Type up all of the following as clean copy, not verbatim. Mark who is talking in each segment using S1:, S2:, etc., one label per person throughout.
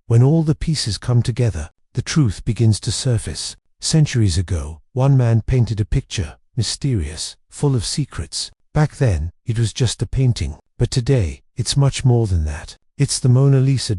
S1: When all the pieces come together, the truth begins to surface. Centuries ago, one man painted a picture, mysterious, full of secrets. Back then, it was just a painting. But today, it's much more than that. It's the Mona Lisa.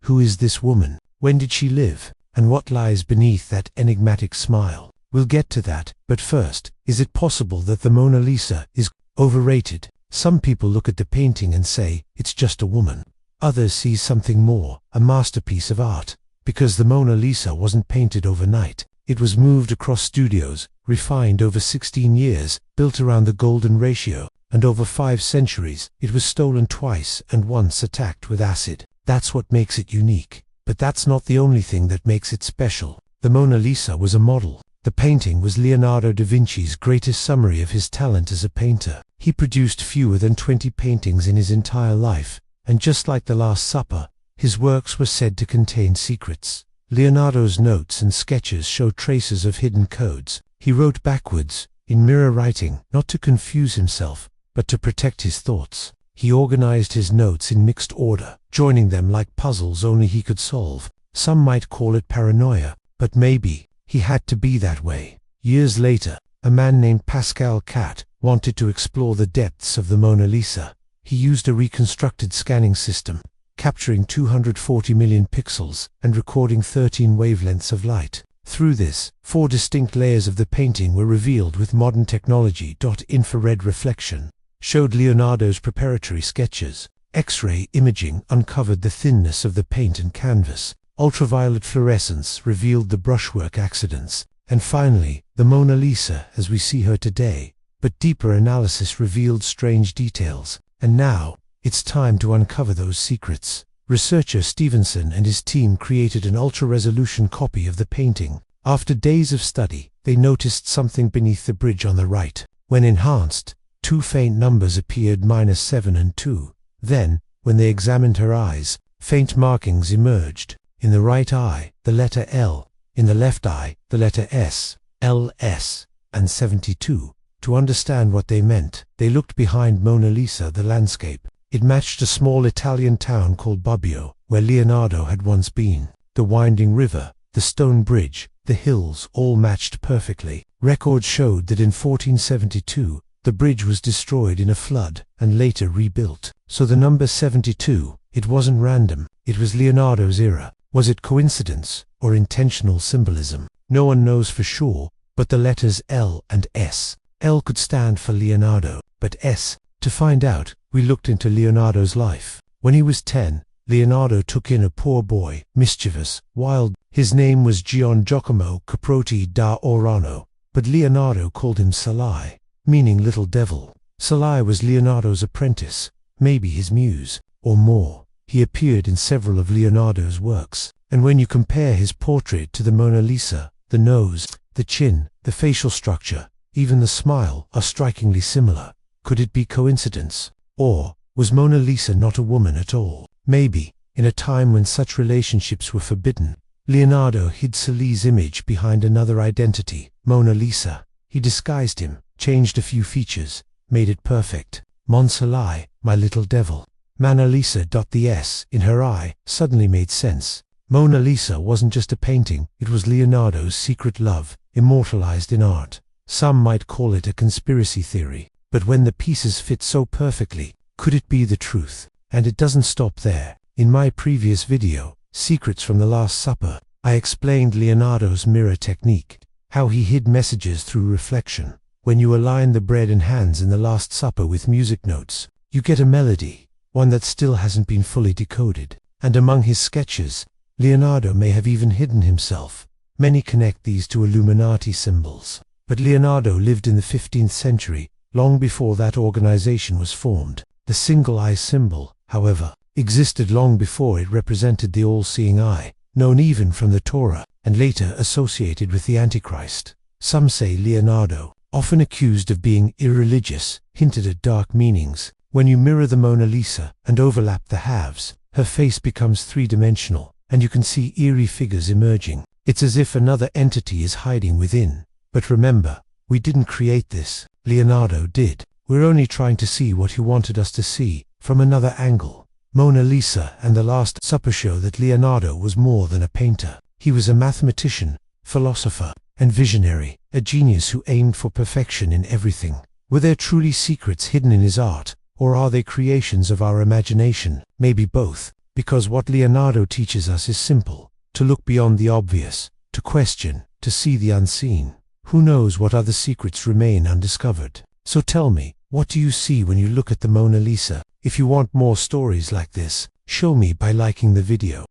S1: Who is this woman? When did she live? And what lies beneath that enigmatic smile? We'll get to that, but first, is it possible that the Mona Lisa is overrated? Some people look at the painting and say, it's just a woman. Others see something more, a masterpiece of art. Because the Mona Lisa wasn't painted overnight. It was moved across studios, refined over 16 years, built around the golden ratio, and over 5 centuries, it was stolen twice and once attacked with acid. That's what makes it unique. But that's not the only thing that makes it special. The Mona Lisa was a model. The painting was Leonardo da Vinci's greatest summary of his talent as a painter. He produced fewer than 20 paintings in his entire life, and just like the Last Supper, his works were said to contain secrets. Leonardo's notes and sketches show traces of hidden codes. He wrote backwards, in mirror writing, not to confuse himself, but to protect his thoughts. He organized his notes in mixed order, joining them like puzzles only he could solve. Some might call it paranoia, but maybe he had to be that way. Years later, a man named Pascal Cat wanted to explore the depths of the Mona Lisa. He used a reconstructed scanning system, capturing 240 million pixels and recording 13 wavelengths of light. Through this, 4 distinct layers of the painting were revealed with modern technology. Infrared reflection showed Leonardo's preparatory sketches. X-ray imaging uncovered the thinness of the paint and canvas. Ultraviolet fluorescence revealed the brushwork accidents. And finally, the Mona Lisa as we see her today. But deeper analysis revealed strange details. And now, it's time to uncover those secrets. Researcher Stevenson and his team created an ultra-resolution copy of the painting. After days of study, they noticed something beneath the bridge on the right. When enhanced, 2 faint numbers appeared, -7 and 2. Then, when they examined her eyes, faint markings emerged. In the right eye, the letter L. In the left eye, the letter S, LS, and 72. To understand what they meant, they looked behind Mona Lisa, the landscape. It matched a small Italian town called Bobbio, where Leonardo had once been. The winding river, the stone bridge, the hills all matched perfectly. Records showed that in 1472, the bridge was destroyed in a flood and later rebuilt. So the number 72, it wasn't random, it was Leonardo's era. Was it coincidence or intentional symbolism? No one knows for sure, but the letters L and S. L could stand for Leonardo, but S. To find out, we looked into Leonardo's life. When he was 10, Leonardo took in a poor boy, mischievous, wild. His name was Gian Giacomo Caprotti da Orano, but Leonardo called him Salai, meaning little devil. Salai was Leonardo's apprentice, maybe his muse, or more. He appeared in several of Leonardo's works, and when you compare his portrait to the Mona Lisa, the nose, the chin, the facial structure, even the smile are strikingly similar. Could it be coincidence? Or was Mona Lisa not a woman at all? Maybe, in a time when such relationships were forbidden, Leonardo hid Salai's image behind another identity, Mona Lisa. He disguised him, changed a few features, made it perfect. Mon Salai, my little devil. Mona Lisa. The S in her eye suddenly made sense. Mona Lisa wasn't just a painting, it was Leonardo's secret love, immortalized in art. Some might call it a conspiracy theory. But when the pieces fit so perfectly, could it be the truth? And it doesn't stop there. In my previous video, Secrets from the Last Supper, I explained Leonardo's mirror technique, how he hid messages through reflection. When you align the bread and hands in the Last Supper with music notes, you get a melody, one that still hasn't been fully decoded. And among his sketches, Leonardo may have even hidden himself. Many connect these to Illuminati symbols. But Leonardo lived in the 15th century, long before that organization was formed. The single eye symbol, however, existed long before it represented the all-seeing eye, known even from the Torah, and later associated with the Antichrist. Some say Leonardo, often accused of being irreligious, hinted at dark meanings. When you mirror the Mona Lisa and overlap the halves, her face becomes three-dimensional, and you can see eerie figures emerging. It's as if another entity is hiding within. But remember, we didn't create this. Leonardo did. We're only trying to see what he wanted us to see, from another angle. Mona Lisa and the Last Supper show that Leonardo was more than a painter. He was a mathematician, philosopher, and visionary, a genius who aimed for perfection in everything. Were there truly secrets hidden in his art, or are they creations of our imagination? Maybe both, because what Leonardo teaches us is simple: to look beyond the obvious, to question, to see the unseen. Who knows what other secrets remain undiscovered? So tell me, what do you see when you look at the Mona Lisa? If you want more stories like this, show me by liking the video.